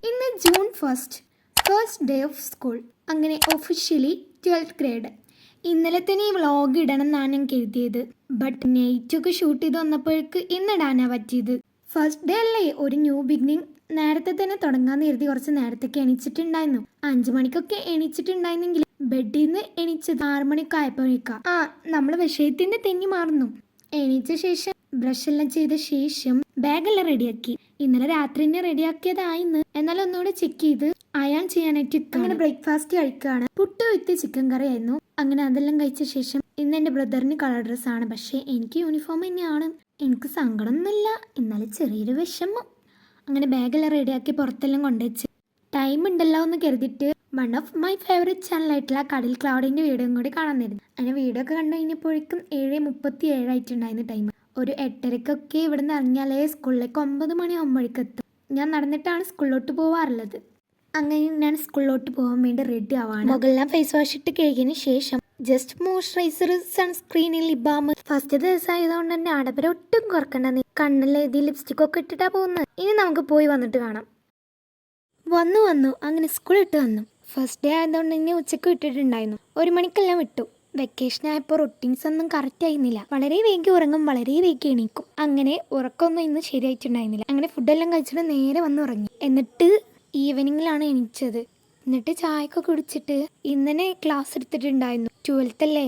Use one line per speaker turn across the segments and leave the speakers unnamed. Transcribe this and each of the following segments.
ഇന്ന് June first day of school. അങ്ങനെ officially 12th grade. ഇന്നലെ തന്നെ ഈ വ്ളോഗ് ഇടണം എന്നാണ് ഞാൻ കരുതിയത്. ബട്ട് നൈറ്റൊക്കെ ഷൂട്ട് ചെയ്ത് വന്നപ്പോഴേക്ക് ഇന്നിടാനാ പറ്റിയത്. ഫസ്റ്റ് ഡേ അല്ലേ, ഒരു ന്യൂ ബിഗിനിങ്. നേരത്തെ തന്നെ തുടങ്ങാന്ന് കരുതി കുറച്ച് നേരത്തേക്ക് എണീച്ചിട്ടുണ്ടായിരുന്നു. 5 മണിക്കൊക്കെ എണീച്ചിട്ടുണ്ടായിരുന്നെങ്കിൽ ബെഡിൽ നിന്ന് എണീച്ചത് 6 മണിയൊക്കെ ആയപ്പോഴേക്കാം. നമ്മൾ വിഷയത്തിന്റെ തെന്നി മാറുന്നു. എണീച്ച ശേഷം ബ്രഷ് എല്ലാം ചെയ്ത ശേഷം ബാഗെല്ലാം റെഡിയാക്കി. ഇന്നലെ രാത്രി തന്നെ റെഡിയാക്കിയതായിരുന്നു. എന്നാലും ഒന്നുകൂടെ ചെക്ക് ചെയ്ത് അയാൺ ചെയ്യാനായിട്ട് അങ്ങനെ ബ്രേക്ക്ഫാസ്റ്റ് കഴിക്കുകയാണ്. പുട്ട് വിത്ത് ചിക്കൻ കറി ആയിരുന്നു. അങ്ങനെ അതെല്ലാം കഴിച്ച ശേഷം ഇന്ന് എൻ്റെ ബ്രദറിന് കളർ ഡ്രസ്സാണ്. പക്ഷേ എനിക്ക് യൂണിഫോം തന്നെയാണ്. എനിക്ക് സങ്കടമൊന്നുമില്ല, എന്നാലും ചെറിയൊരു വിഷമം. അങ്ങനെ ബാഗെല്ലാം റെഡിയാക്കി പുറത്തെല്ലാം കൊണ്ടുവച്ച് ടൈം ഉണ്ടല്ലോ എന്ന് കരുതിയിട്ട് വൺ ഓഫ് മൈ ഫേവറേറ്റ് ചാനലായിട്ടുള്ള കടൽ ക്ലൗഡിൻ്റെ വീഡിയോ കൂടി കാണാൻ തരുന്നു. അങ്ങനെ വീഡിയോ ഒക്കെ കണ്ടു കഴിഞ്ഞപ്പോഴേക്കും 7:37 ആയിട്ടുണ്ടായിരുന്നു ടൈം. ഒരു 8:30ക്കൊക്കെ ഇവിടെ നിന്ന് ഇറങ്ങിയാലേ സ്കൂളിലേക്ക് 9 മണിയാകുമ്പോഴേക്കും എത്തും. ഞാൻ നടന്നിട്ടാണ് സ്കൂളിലോട്ട് പോവാറുള്ളത്. അങ്ങനെ ഞാൻ സ്കൂളിലോട്ട് പോകാൻ വേണ്ടി റെഡി ആവാണ്. മുകളിലെല്ലാം ഫേസ് വാഷ് ഇട്ട് കഴുകിയതിന് ശേഷം ജസ്റ്റ് മോയ്സ്ചറൈസർ, സൺസ്ക്രീനിൽ ലിപ് ബാം. ഫസ്റ്റ് ദിവസം ആയതുകൊണ്ട് തന്നെ ആടപ്പര ഒട്ടും കുറക്കണ്ട. കണ്ണിലെഴുതി ലിപ്സ്റ്റിക് ഒക്കെ ഇട്ടിട്ടാ പോകുന്നത്. ഇനി നമുക്ക് പോയി വന്നിട്ട് കാണാം. വന്നു അങ്ങനെ സ്കൂളിട്ട് വന്നു. ഫസ്റ്റ് ഡേ ആയതുകൊണ്ട് തന്നെ ഉച്ചക്ക് വിട്ടിട്ടുണ്ടായിരുന്നു. 1 മണിക്കെല്ലാം വിട്ടു. വെക്കേഷൻ ആയപ്പോൾ റൊട്ടീൻസ് ഒന്നും കറക്റ്റ് ആയിരുന്നില്ല. വളരെ വേഗം ഉറങ്ങും, വളരെ വേഗം എണീക്കും. അങ്ങനെ ഉറക്കമൊന്നും ഇന്ന് ശരിയായിട്ടുണ്ടായിരുന്നില്ല. അങ്ങനെ ഫുഡെല്ലാം കഴിച്ചിട്ട് നേരെ വന്ന് ഉറങ്ങി. എന്നിട്ട് ഈവനിങ്ങിലാണ് എണീച്ചത്. എന്നിട്ട് ചായയൊക്കെ കുടിച്ചിട്ട് ഇന്നലെ ക്ലാസ് എടുത്തിട്ടുണ്ടായിരുന്നു. 12th അല്ലേ,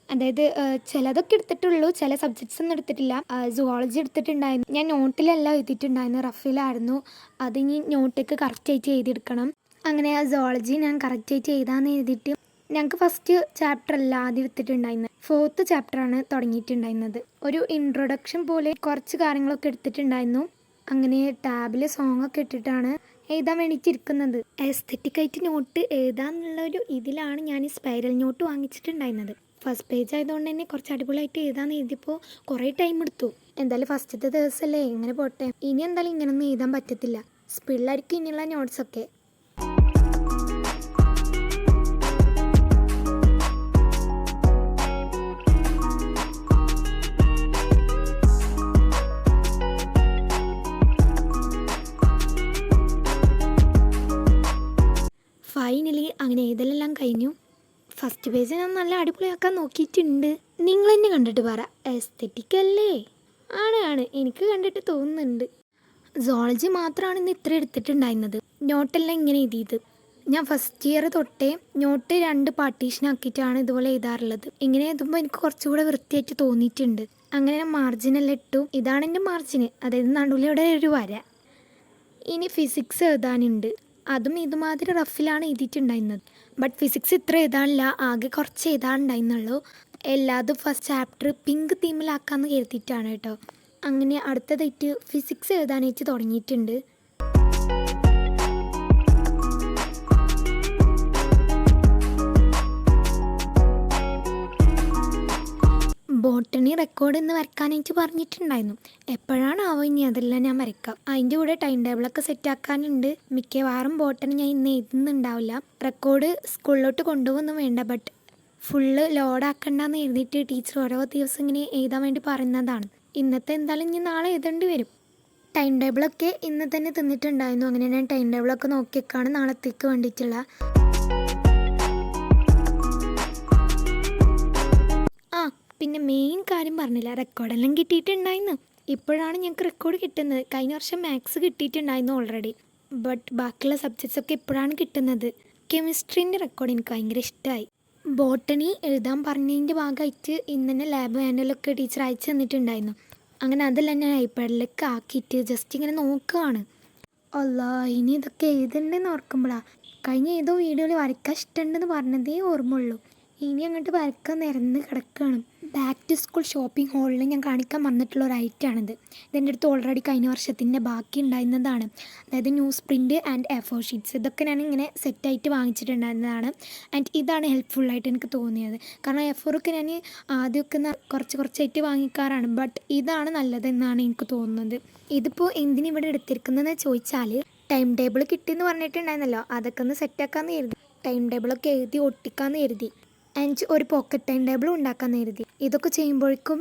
അതായത് ചിലതൊക്കെ എടുത്തിട്ടുള്ളൂ, ചില സബ്ജക്ട്സ് ഒന്നും എടുത്തിട്ടില്ല. സുവോളജി എടുത്തിട്ടുണ്ടായിരുന്നു. ഞാൻ നോട്ടിലെല്ലാം എഴുതിയിട്ടുണ്ടായിരുന്നു, റഫിലായിരുന്നു. അത് ഇനി നോട്ടേക്ക് കറക്റ്റായിട്ട് എഴുതിയെടുക്കണം. അങ്ങനെ ആ സുവോളജി ഞാൻ കറക്റ്റായിട്ട് എഴുതാമെന്ന് എഴുതിയിട്ട് ഞങ്ങൾക്ക് ഫസ്റ്റ് ചാപ്റ്റർ അല്ല ആദ്യം എടുത്തിട്ടുണ്ടായിരുന്നത്. 4th ചാപ്റ്ററാണ് തുടങ്ങിയിട്ടുണ്ടായിരുന്നത്. ഒരു ഇൻട്രൊഡക്ഷൻ പോലെ കുറച്ച് കാര്യങ്ങളൊക്കെ എടുത്തിട്ടുണ്ടായിരുന്നു. അങ്ങനെ ടാബിൽ സോങ് ഒക്കെ ഇട്ടിട്ടാണ് എഴുതാൻ വേണ്ടിയിട്ട് ഇരിക്കുന്നത്. എസ്തെറ്റിക്കായിട്ട് നോട്ട് എഴുതാന്നുള്ളൊരു ഇതിലാണ് ഞാൻ ഈ സ്പൈറൽ നോട്ട് വാങ്ങിച്ചിട്ടുണ്ടായിരുന്നത്. ഫസ്റ്റ് പേജ് ആയതുകൊണ്ട് തന്നെ കുറച്ച് അടിപൊളിയായിട്ട് എഴുതാന്ന് എഴുതിയപ്പോൾ കുറേ ടൈം എടുത്തു. എന്തായാലും ഫസ്റ്റത്തെ ദിവസമല്ലേ, ഇങ്ങനെ പോട്ടെ. ഇനി എന്തായാലും ഇങ്ങനൊന്നും എഴുതാൻ പറ്റത്തില്ല. സ്പിള്ളായിരിക്കും ഇനിയുള്ള നോട്ട്സൊക്കെ. ഫൈനലി അങ്ങനെ എഴുതലെല്ലാം കഴിഞ്ഞു. ഫസ്റ്റ് പേജ് ഞാൻ നല്ല അടിപൊളിയാക്കാൻ നോക്കിയിട്ടുണ്ട്. നിങ്ങൾ തന്നെ കണ്ടിട്ട് പറ, എസ്തെറ്റിക് അല്ലേ? ആണ്, എനിക്ക് കണ്ടിട്ട് തോന്നുന്നുണ്ട്. സോളജി മാത്രമാണ് ഇന്ന് ഇത്ര എടുത്തിട്ടുണ്ടായിരുന്നത്. നോട്ടെല്ലാം ഇങ്ങനെ എഴുതിയത്. ഞാൻ ഫസ്റ്റ് ഇയർ തൊട്ടേ നോട്ട് 2 പാർട്ടീഷൻ ആക്കിയിട്ടാണ് ഇതുപോലെ എഴുതാറുള്ളത്. ഇങ്ങനെ എഴുതുമ്പോൾ എനിക്ക് കുറച്ചുകൂടെ വൃത്തിയായിട്ട് തോന്നിയിട്ടുണ്ട്. അങ്ങനെ ഞാൻ മാർജിനെല്ലാം ഇട്ടു. ഇതാണ് എൻ്റെ മാർജിന്, അതായത് നടുവിലൂടെ ഒരു വര. ഇനി ഫിസിക്സ് എഴുതാനുണ്ട്. അതും ഇതുമാതിരി റഫിലാണ് എഴുതിയിട്ടുണ്ടായിരുന്നത്. ബട്ട് ഫിസിക്സ് ഇത്ര എഴുതാനില്ല, ആകെ കുറച്ച് എഴുതാനുണ്ടായിരുന്നുള്ളൂ. എല്ലാതും ഫസ്റ്റ് ചാപ്റ്റർ പിങ്ക് തീമിലാക്കാമെന്ന് കരുതിയിട്ടാണ് കേട്ടോ. അങ്ങനെ അടുത്തതായിട്ട് ഫിസിക്സ് എഴുതാനായിട്ട് തുടങ്ങിയിട്ടുണ്ട്. ബോട്ടണി റെക്കോർഡ് ഇന്ന് വരയ്ക്കാനായിട്ട് പറഞ്ഞിട്ടുണ്ടായിരുന്നു. എപ്പോഴാണാവോ ഇനി അതെല്ലാം ഞാൻ വരയ്ക്കാം. അതിൻ്റെ കൂടെ ടൈം ടേബിളൊക്കെ സെറ്റാക്കാനുണ്ട്. മിക്കവാറും ബോട്ടണി ഞാൻ ഇന്ന് എഴുതുന്നുണ്ടാവില്ല. റെക്കോർഡ് സ്കൂളിലോട്ട് കൊണ്ടുപോകൊന്നും വേണ്ട, ബട്ട് ഫുള്ള് ലോഡാക്കണ്ടെന്ന് എഴുതിയിട്ട് ടീച്ചർ ഓരോ ദിവസം ഇങ്ങനെ എഴുതാൻ വേണ്ടി പറയുന്നതാണ്. ഇന്നത്തെ എന്തായാലും ഇനി നാളെ എഴുതേണ്ടി വരും. ടൈം ടേബിളൊക്കെ ഇന്ന് തന്നെ തന്നിട്ടുണ്ടായിരുന്നു. അങ്ങനെ ഞാൻ ടൈം ടേബിളൊക്കെ നോക്കിയേക്കാണ് നാളത്തേക്ക് വേണ്ടിയിട്ടുള്ള. പിന്നെ മെയിൻ കാര്യം പറഞ്ഞില്ല, റെക്കോർഡെല്ലാം കിട്ടിയിട്ടുണ്ടായിരുന്നു. ഇപ്പോഴാണ് ഞങ്ങൾക്ക് റെക്കോർഡ് കിട്ടുന്നത്. കഴിഞ്ഞ വർഷം മാത്സ് കിട്ടിയിട്ടുണ്ടായിരുന്നു ഓൾറെഡി, ബട്ട് ബാക്കിയുള്ള സബ്ജക്ട്സ് ഒക്കെ ഇപ്പോഴാണ് കിട്ടുന്നത്. കെമിസ്ട്രീൻ്റെ റെക്കോർഡ് എനിക്ക് ഭയങ്കര ഇഷ്ടമായി. ബോട്ടണി എഴുതാൻ പറഞ്ഞതിൻ്റെ ഭാഗമായിട്ട് ഇന്ന് തന്നെ ലാബ് മാനുവലൊക്കെ ടീച്ചർ അയച്ചു തന്നിട്ടുണ്ടായിരുന്നു. അങ്ങനെ അതെല്ലാം ഞാൻ ഐപാഡിലേക്ക് ആക്കിയിട്ട് ജസ്റ്റ് ഇങ്ങനെ നോക്കുകയാണ്. അല്ലാ, ഇനി ഇതൊക്കെ എഴുതണ്ടെന്ന് ഓർക്കുമ്പോഴാണ് കഴിഞ്ഞ ഏതോ വീഡിയോയിൽ വരയ്ക്കാൻ ഇഷ്ടമുണ്ടെന്ന് പറഞ്ഞതേ ഓർമ്മയുള്ളൂ. ഇനി അങ്ങോട്ട് വരയ്ക്കാൻ നിരന്ന് കിടക്കുകയാണ്. ബാക്ക് ടു സ്കൂൾ ഷോപ്പിംഗ് ഹാളിൽ ഞാൻ കാണിക്കാൻ വന്നിട്ടുള്ള ഒരു ഐറ്റമാണിത്. ഇതെൻ്റെ അടുത്ത് ഓൾറെഡി കഴിഞ്ഞ വർഷത്തിൻ്റെ ബാക്കി ഉണ്ടായിരുന്നതാണ്. അതായത് news print and A4 sheets, ഇതൊക്കെ ഞാൻ ഇങ്ങനെ സെറ്റായിട്ട് വാങ്ങിച്ചിട്ടുണ്ടായിരുന്നതാണ്. ആൻഡ് ഇതാണ് ഹെൽപ്ഫുള്ളായിട്ട് എനിക്ക് തോന്നിയത്. കാരണം A4 ഒക്കെ ഞാൻ ആദ്യമൊക്കെ കുറച്ചായിട്ട് വാങ്ങിക്കാറാണ്, ബട്ട് ഇതാണ് നല്ലതെന്നാണ് എനിക്ക് തോന്നുന്നത്. ഇതിപ്പോൾ എന്തിനിവിടെ എടുത്തിരിക്കുന്നതെന്ന് ചോദിച്ചാൽ, ടൈം ടേബിൾ കിട്ടിയെന്ന് പറഞ്ഞിട്ടുണ്ടായിരുന്നല്ലോ, അതൊക്കെ ഒന്ന് സെറ്റാക്കാമെന്ന് കരുതി. ടൈം ടേബിളൊക്കെ എഴുതി ഒട്ടിക്കാമെന്ന് കരുതി. ആൻഡ് ഒരു പോക്കറ്റ് ടൈം ടേബിൾ ഉണ്ടാക്കാമെന്ന് കരുതി. ഇതൊക്കെ ചെയ്യുമ്പോഴേക്കും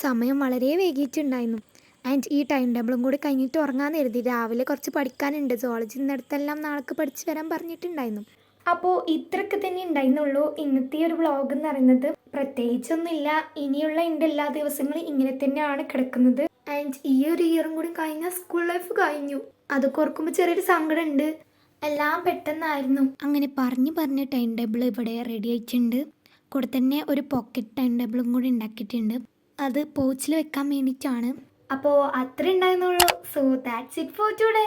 സമയം വളരെ വൈകിയിട്ടുണ്ടായിരുന്നു. ആൻഡ് ഈ ടൈം ടേബിളും കൂടി കഴിഞ്ഞിട്ട് ഉറങ്ങാൻ കരുതി. രാവിലെ കുറച്ച് പഠിക്കാനുണ്ട്. സോളജി ഇന്നടത്തെല്ലാം നാളെ പഠിച്ച് വരാൻ പറഞ്ഞിട്ടുണ്ടായിരുന്നു. അപ്പോൾ ഇത്രയൊക്കെ തന്നെ ഉണ്ടായിരുന്നുള്ളൂ ഇന്നത്തെ ഒരു വ്ളോഗ് എന്ന് പറയുന്നത്. പ്രത്യേകിച്ചൊന്നുമില്ല. ഇനിയുള്ള എൻ്റെ എല്ലാ ദിവസങ്ങളും ഇങ്ങനെ തന്നെയാണ് കിടക്കുന്നത്. ആൻഡ് ഈ ഒരു ഇയറും കൂടി കഴിഞ്ഞാൽ സ്കൂൾ ലൈഫ് കഴിഞ്ഞു. അതൊക്കെ ഓർക്കുമ്പോൾ ചെറിയൊരു സങ്കടമുണ്ട്. എല്ലാം പെട്ടെന്നായിരുന്നു. അങ്ങനെ പറഞ്ഞ് ടൈം ടേബിൾ ഇവിടെ റെഡി ആയിട്ടുണ്ട്. കൂടെ തന്നെ ഒരു പോക്കറ്റ് ടൈം ടേബിളും കൂടി ഉണ്ടാക്കിയിട്ടുണ്ട്. അത് പോച്ചിൽ വെക്കാൻ വേണ്ടിയിട്ടാണ്. അപ്പോൾ അത്ര ഉണ്ടായിരുന്നുള്ളൂ. So that's it for today.